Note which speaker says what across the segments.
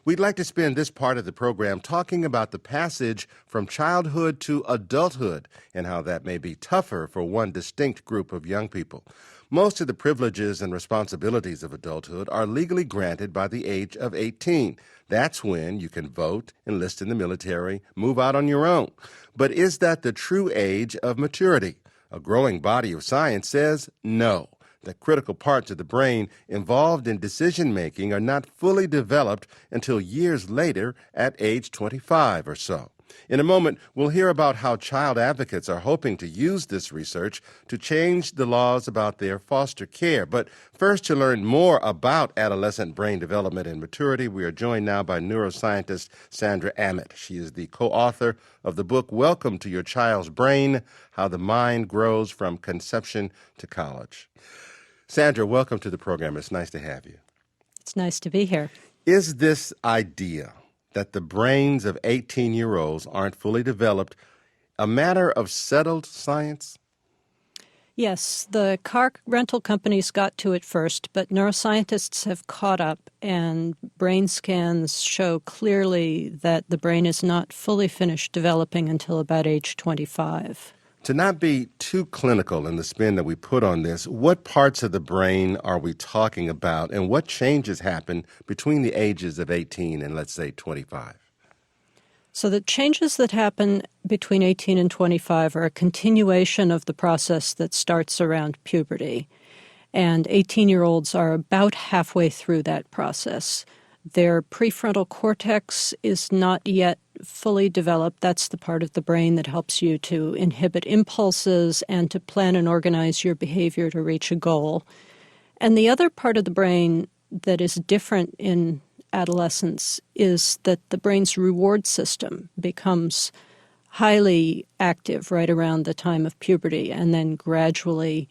Speaker 1: We'd like to spend this part of the program talking about the passage from childhood to adulthood and how that may be tougher for one distinct group of young people. Most of the privileges and responsibilities of adulthood are legally granted by the age of 18. That's when you can vote, enlist in the military, move out on your own. But is that the true age of maturity? A growing body of science says no. The critical parts of the brain involved in decision-making are not fully developed until years later at age 25 or so. In a moment, we'll hear about how child advocates are hoping to use this research to change the laws about their foster care. But first, to learn more about adolescent brain development and maturity, we are joined now by neuroscientist Sandra Ament. She is the co-author of the book, Welcome to Your Child's Brain, How the Mind Grows from Conception to College. Sandra, welcome to the program. It's nice to have you.
Speaker 2: It's nice to be here.
Speaker 1: Is this idea that the brains of 18-year-olds aren't fully developed a matter of settled science?
Speaker 2: Yes, the car rental companies got to it first, but neuroscientists have caught up, and brain scans show clearly that the brain is not fully finished developing until about age 25.
Speaker 1: To not be too clinical in the spin that we put on this, what parts of the brain are we talking about, and what changes happen between the ages of 18 and, let's say, 25?
Speaker 2: So the changes that happen between 18 and 25 are a continuation of the process that starts around puberty. And 18-year-olds are about halfway through that process. Their prefrontal cortex is not yet fully developed. That's the part of the brain that helps you to inhibit impulses and to plan and organize your behavior to reach a goal. And the other part of the brain that is different in adolescence is that the brain's reward system becomes highly active right around the time of puberty and then gradually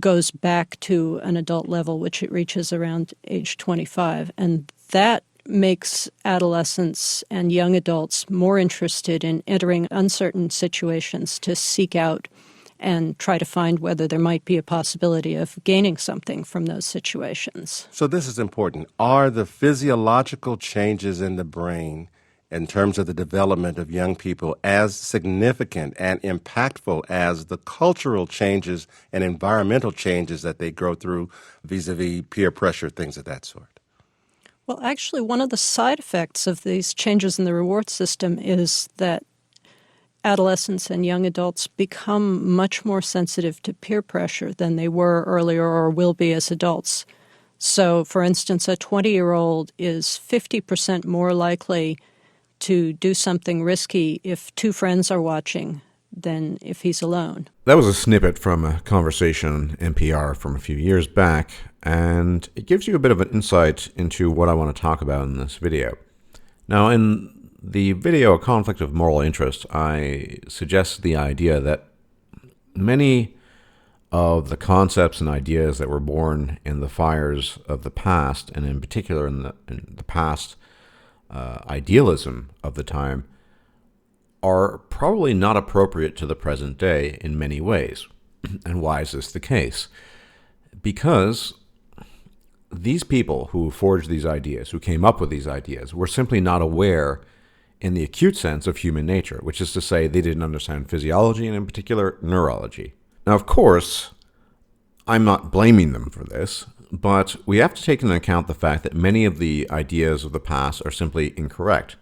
Speaker 2: goes back to an adult level, which it reaches around age 25. And that makes adolescents and young adults more interested in entering uncertain situations to seek out and try to find whether there might be a possibility of gaining something from those situations.
Speaker 1: So this is important. Are the physiological changes in the brain in terms of the development of young people as significant and impactful as the cultural changes and environmental changes that they go through vis-a-vis peer pressure, things of that sort?
Speaker 2: Well, actually, one of the side effects of these changes in the reward system is that adolescents and young adults become much more sensitive to peer pressure than they were earlier or will be as adults. So, for instance, a 20-year-old is 50% more likely to do something risky if two friends are watching than if he's alone.
Speaker 3: That was a snippet from a conversation on NPR from a few years back, and it gives you a bit of an insight into what I want to talk about in this video. Now, in the video, A Conflict of Moral Interest, I suggest the idea that many of the concepts and ideas that were born in the fires of the past, and in particular in the past idealism of the time, are probably not appropriate to the present day in many ways. And why is this the case? Because these people who forged these ideas, who came up with these ideas, were simply not aware in the acute sense of human nature, which is to say they didn't understand physiology and in particular neurology. Now, of course, I'm not blaming them for this, but we have to take into account the fact that many of the ideas of the past are simply incorrect.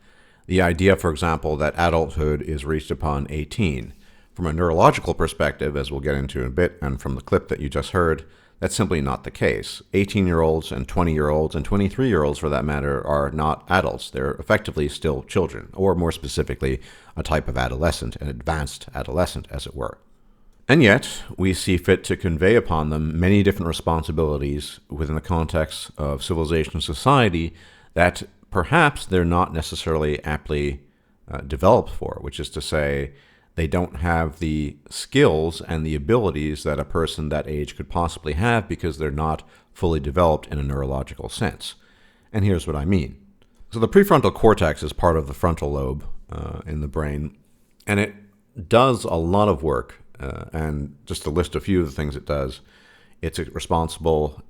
Speaker 3: The idea, for example, that adulthood is reached upon 18. From a neurological perspective, as we'll get into in a bit, and from the clip that you just heard, that's simply not the case. 18-year-olds and 20-year-olds and 23-year-olds, for that matter, are not adults. They're effectively still children, or more specifically, a type of adolescent, an advanced adolescent, as it were. And yet, we see fit to convey upon them many different responsibilities within the context of civilization and society that perhaps they're not necessarily aptly developed for, which is to say, they don't have the skills and the abilities that a person that age could possibly have because they're not fully developed in a neurological sense. And here's what I mean. So the prefrontal cortex is part of the frontal lobe in the brain, and it does a lot of work. And just to list a few of the things it does, it's responsible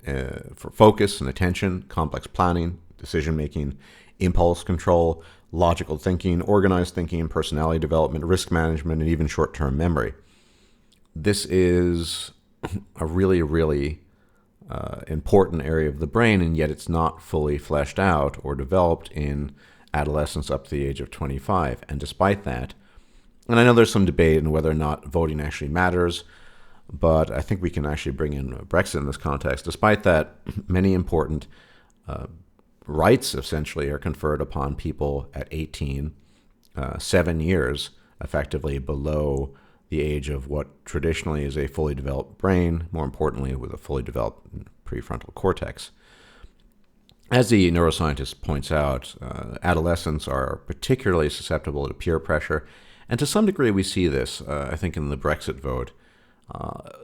Speaker 3: for focus and attention, complex planning, decision-making. impulse control, logical thinking, organized thinking, personality development, risk management, and even short-term memory. This is a really important area of the brain, and yet it's not fully fleshed out or developed in adolescence up to the age of 25. And despite that, and I know there's some debate on whether or not voting actually matters, but I think we can actually bring in Brexit in this context. Despite that, many important rights essentially are conferred upon people at 18, 7 years effectively below the age of what traditionally is a fully developed brain, more importantly with a fully developed prefrontal cortex. As the neuroscientist points out, adolescents are particularly susceptible to peer pressure, and to some degree we see this, I think, in the Brexit vote.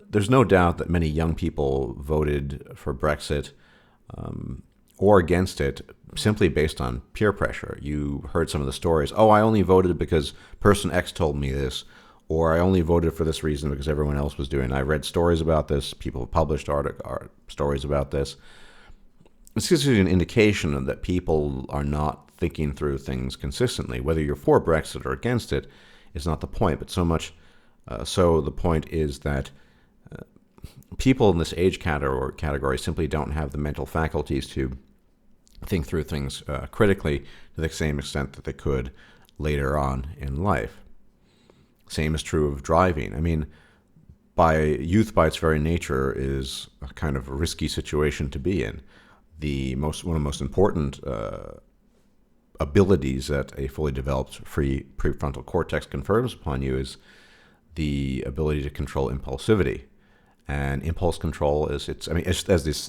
Speaker 3: There's no doubt that many young people voted for Brexit or against it simply based on peer pressure. You heard some of the stories. Oh, I only voted because person X told me this, or I only voted for this reason because everyone else was doing it. I read stories about this. People have published stories about this. This gives you an indication that people are not thinking through things consistently. Whether you're for Brexit or against it is not the point, but so the point is that people in this age category simply don't have the mental faculties to think through things critically to the same extent that they could later on in life. Same is true of driving. I mean, youth by its very nature is a kind of a risky situation to be in. One of the most important abilities that a fully developed free prefrontal cortex confers upon you is the ability to control impulsivity. And impulse control as this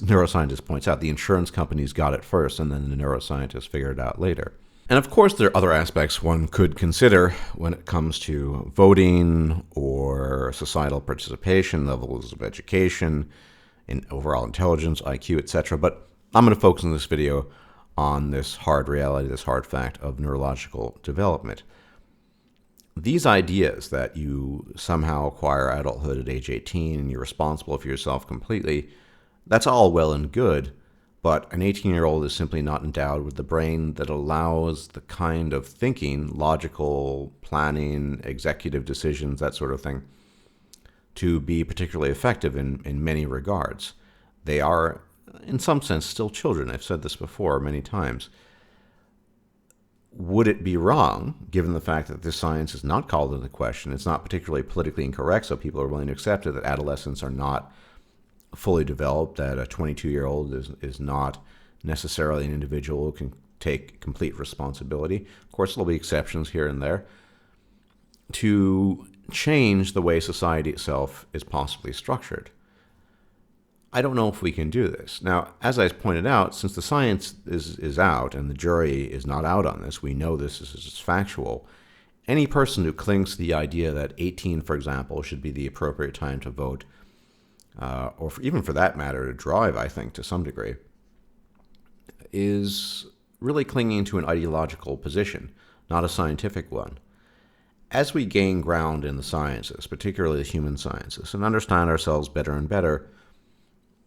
Speaker 3: neuroscientist points out, the insurance companies got it first, and then the neuroscientists figured it out later. And of course, there are other aspects one could consider when it comes to voting or societal participation, levels of education, in overall intelligence, IQ, etc. But I'm going to focus in this video on this hard reality, this hard fact of neurological development. These ideas that you somehow acquire adulthood at age 18 and you're responsible for yourself completely, that's all well and good. But an 18-year-old is simply not endowed with the brain that allows the kind of thinking, logical planning, executive decisions, that sort of thing, to be particularly effective in many regards. They are, in some sense, still children. I've said this before many times. Would it be wrong, given the fact that this science is not called into question, it's not particularly politically incorrect, so people are willing to accept it, that adolescents are not fully developed, that a 22-year-old is not necessarily an individual who can take complete responsibility? Of course, there'll be exceptions here and there. To change the way society itself is possibly structured. I don't know if we can do this. Now, as I pointed out, since the science is out and the jury is not out on this, we know this is factual. Any person who clings to the idea that 18, for example, should be the appropriate time to vote, even for that matter to drive, I think, to some degree, is really clinging to an ideological position, not a scientific one. As we gain ground in the sciences, particularly the human sciences, and understand ourselves better and better,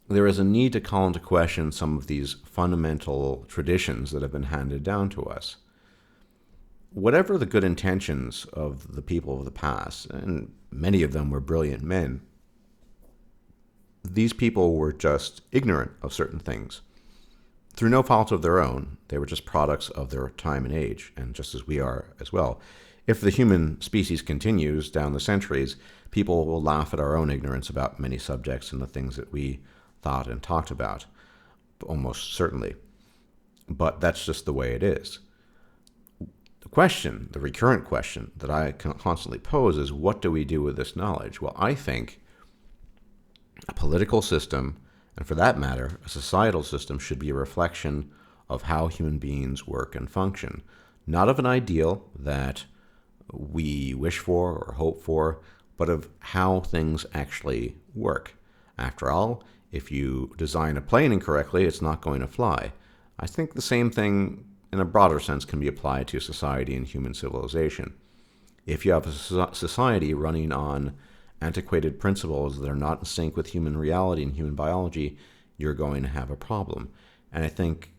Speaker 3: there is a need to call into question some of these fundamental traditions that have been handed down to us. Whatever the good intentions of the people of the past, and many of them were brilliant men, these people were just ignorant of certain things. Through no fault of their own, they were just products of their time and age, and just as we are as well. If the human species continues down the centuries, people will laugh at our own ignorance about many subjects and the things that we thought and talked about, almost certainly. But that's just the way it is. The recurrent question that I constantly pose is, what do we do with this knowledge? Well, I think a political system, and for that matter, a societal system, should be a reflection of how human beings work and function, not of an ideal that we wish for or hope for, but of how things actually work. After all, if you design a plane incorrectly, it's not going to fly. I think the same thing, in a broader sense, can be applied to society and human civilization. If you have a society running on antiquated principles that are not in sync with human reality and human biology, you're going to have a problem. And I think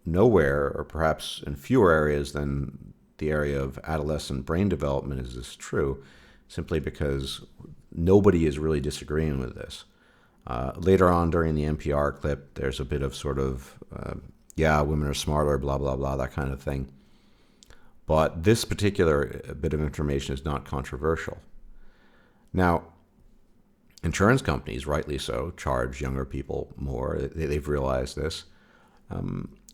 Speaker 3: nowhere, or perhaps in fewer areas than the area of adolescent brain development, is this true, simply because nobody is really disagreeing with this. Later on during the NPR clip, there's a bit of sort of, yeah, women are smarter, blah, blah, blah, that kind of thing. But this particular bit of information is not controversial. Now, insurance companies, rightly so, charge younger people more. They've realized this.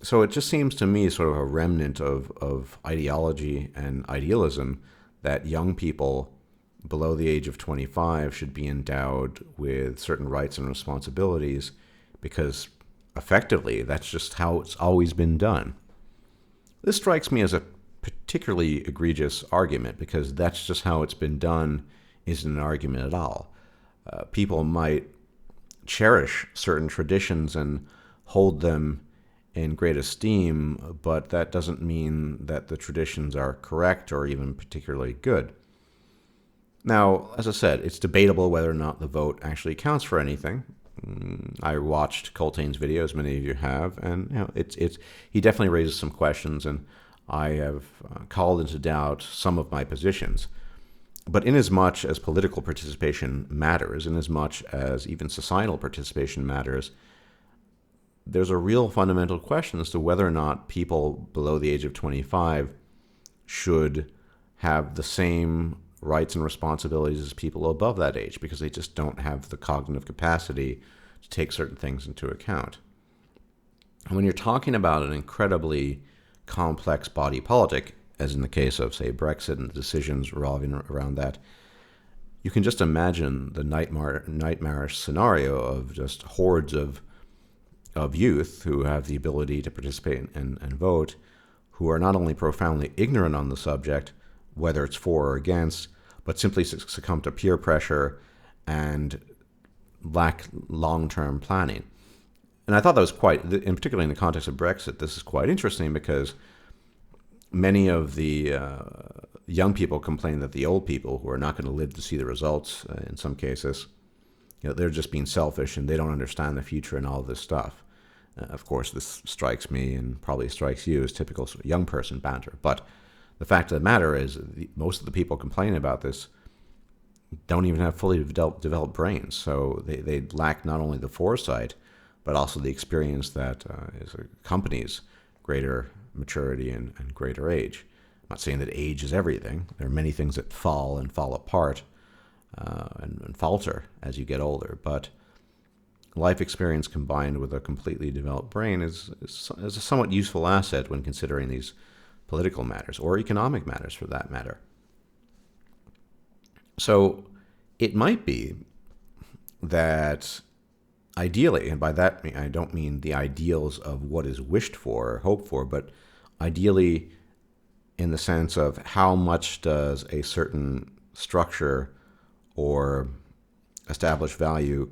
Speaker 3: So it just seems to me sort of a remnant of ideology and idealism that young people below the age of 25 should be endowed with certain rights and responsibilities, because effectively that's just how it's always been done. This strikes me as a particularly egregious argument, because that's just how it's been done isn't an argument at all. People might cherish certain traditions and hold them in great esteem, but that doesn't mean that the traditions are correct or even particularly good. Now, as I said, it's debatable whether or not the vote actually counts for anything. I watched Coltane's video, as many of you have, and he definitely raises some questions, and I have called into doubt some of my positions. But inasmuch as political participation matters, inasmuch as even societal participation matters, there's a real fundamental question as to whether or not people below the age of 25 should have the same rights and responsibilities as people above that age, because they just don't have the cognitive capacity to take certain things into account. And when you're talking about an incredibly complex body politic, as in the case of, say, Brexit and the decisions revolving around that, you can just imagine the nightmarish scenario of just hordes of youth who have the ability to participate and vote, who are not only profoundly ignorant on the subject, whether it's for or against, but simply succumb to peer pressure and lack long-term planning. And I thought that was quite, in particularly in the context of Brexit, this is quite interesting, because many of the young people complain that the old people, who are not going to live to see the results in some cases, they're just being selfish and they don't understand the future and all of this stuff. Of course, this strikes me and probably strikes you as typical sort of young person banter. But the fact of the matter is, most of the people complaining about this don't even have fully developed brains. So they lack not only the foresight, but also the experience that accompanies greater maturity and greater age. I'm not saying that age is everything. There are many things that fall apart and falter as you get older. But life experience combined with a completely developed brain is a somewhat useful asset when considering these political matters, or economic matters for that matter. So it might be that ideally, and by that I don't mean the ideals of what is wished for or hoped for, but ideally in the sense of how much does a certain structure or established value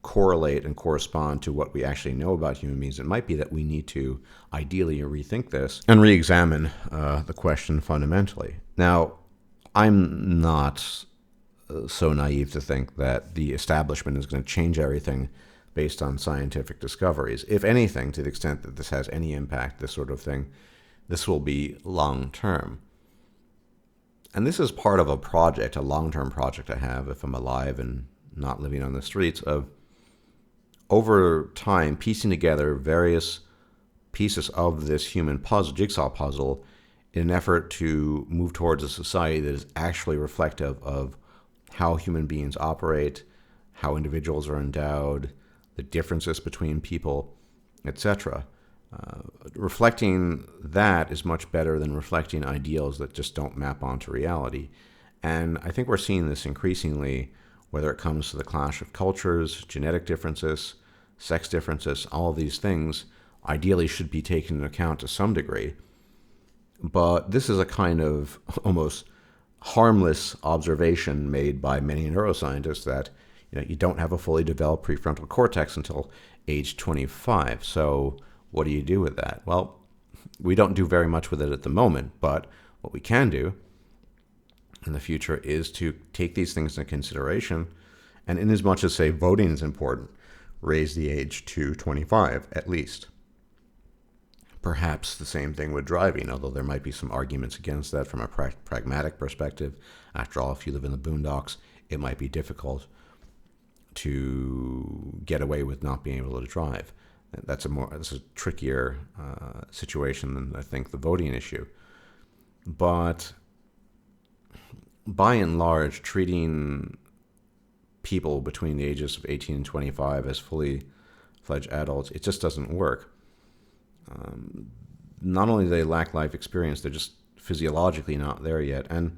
Speaker 3: correlate and correspond to what we actually know about human beings. It might be that we need to ideally rethink this and re-examine the question fundamentally. Now, I'm not so naive to think that the establishment is going to change everything based on scientific discoveries. If anything, to the extent that this has any impact, this sort of thing, this will be long-term. And this is part of a project, a long-term project I have, if I'm alive and not living on the streets, of over time piecing together various pieces of this human puzzle, jigsaw puzzle, in an effort to move towards a society that is actually reflective of how human beings operate, how individuals are endowed, the differences between people, etc. Reflecting that is much better than reflecting ideals that just don't map onto reality. And I think we're seeing this increasingly, whether it comes to the clash of cultures, genetic differences, sex differences, all of these things ideally should be taken into account to some degree. But this is a kind of almost harmless observation made by many neuroscientists that you don't have a fully developed prefrontal cortex until age 25. So what do you do with that? Well, we don't do very much with it at the moment, but what we can do in the future is to take these things into consideration, and in as much as, say, voting is important, raise the age to 25 at least. Perhaps the same thing with driving, although there might be some arguments against that from a pragmatic perspective. After all, if you live in the boondocks, it might be difficult to get away with not being able to drive. That's a trickier situation than, I think, the voting issue. But by and large, treating people between the ages of 18 and 25 as fully fledged adults, it just doesn't work. Not only do they lack life experience, they're just physiologically not there yet. And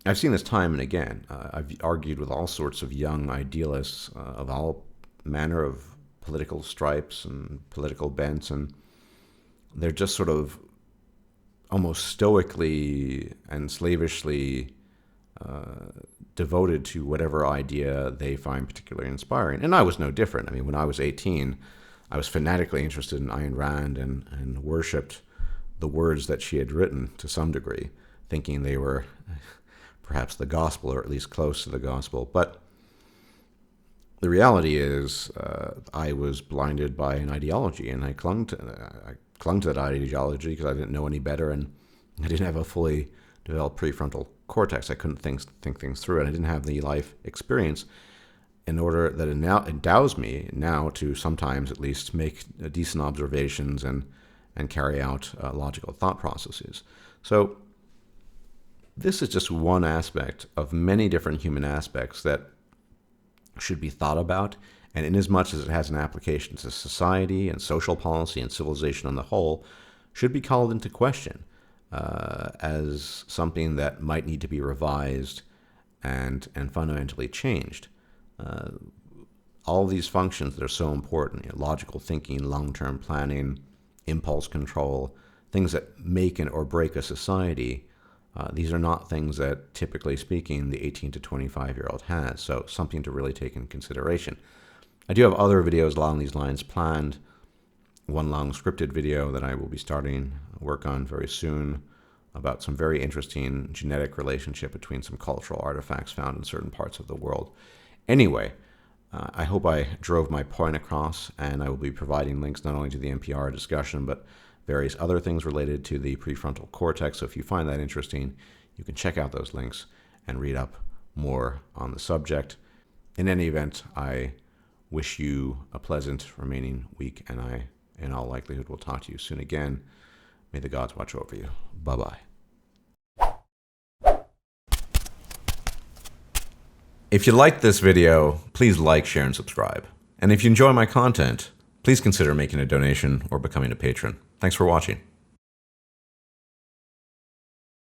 Speaker 3: I've seen this time and again. I've argued with all sorts of young idealists of all manner of political stripes and political bents, and they're just sort of almost stoically and slavishly devoted to whatever idea they find particularly inspiring. And I was no different. I mean, when I was 18, I was fanatically interested in Ayn Rand and worshipped the words that she had written to some degree, thinking they were perhaps the gospel, or at least close to the gospel. But the reality is I was blinded by an ideology, and I clung to that ideology because I didn't know any better, and I didn't have a fully developed prefrontal cortex. I couldn't think things through, and I didn't have the life experience in order that it now endows me now to sometimes at least make decent observations and carry out logical thought processes. So this is just one aspect of many different human aspects that should be thought about, and inasmuch as it has an application to society and social policy and civilization on the whole, should be called into question as something that might need to be revised and fundamentally changed. All these functions that are so important, logical thinking, long-term planning, impulse control, things that make or break a society, these are not things that, typically speaking, the 18 to 25-year-old has, so something to really take in consideration. I do have other videos along these lines planned, one long scripted video that I will be starting work on very soon about some very interesting genetic relationship between some cultural artifacts found in certain parts of the world. Anyway, I hope I drove my point across, and I will be providing links not only to the NPR discussion, but various other things related to the prefrontal cortex. So if you find that interesting, you can check out those links and read up more on the subject. In any event, I wish you a pleasant remaining week, and I, in all likelihood, will talk to you soon again. May the gods watch over you. Bye-bye. If you liked this video, please like, share, and subscribe. And if you enjoy my content, please consider making a donation or becoming a patron. Thanks for watching.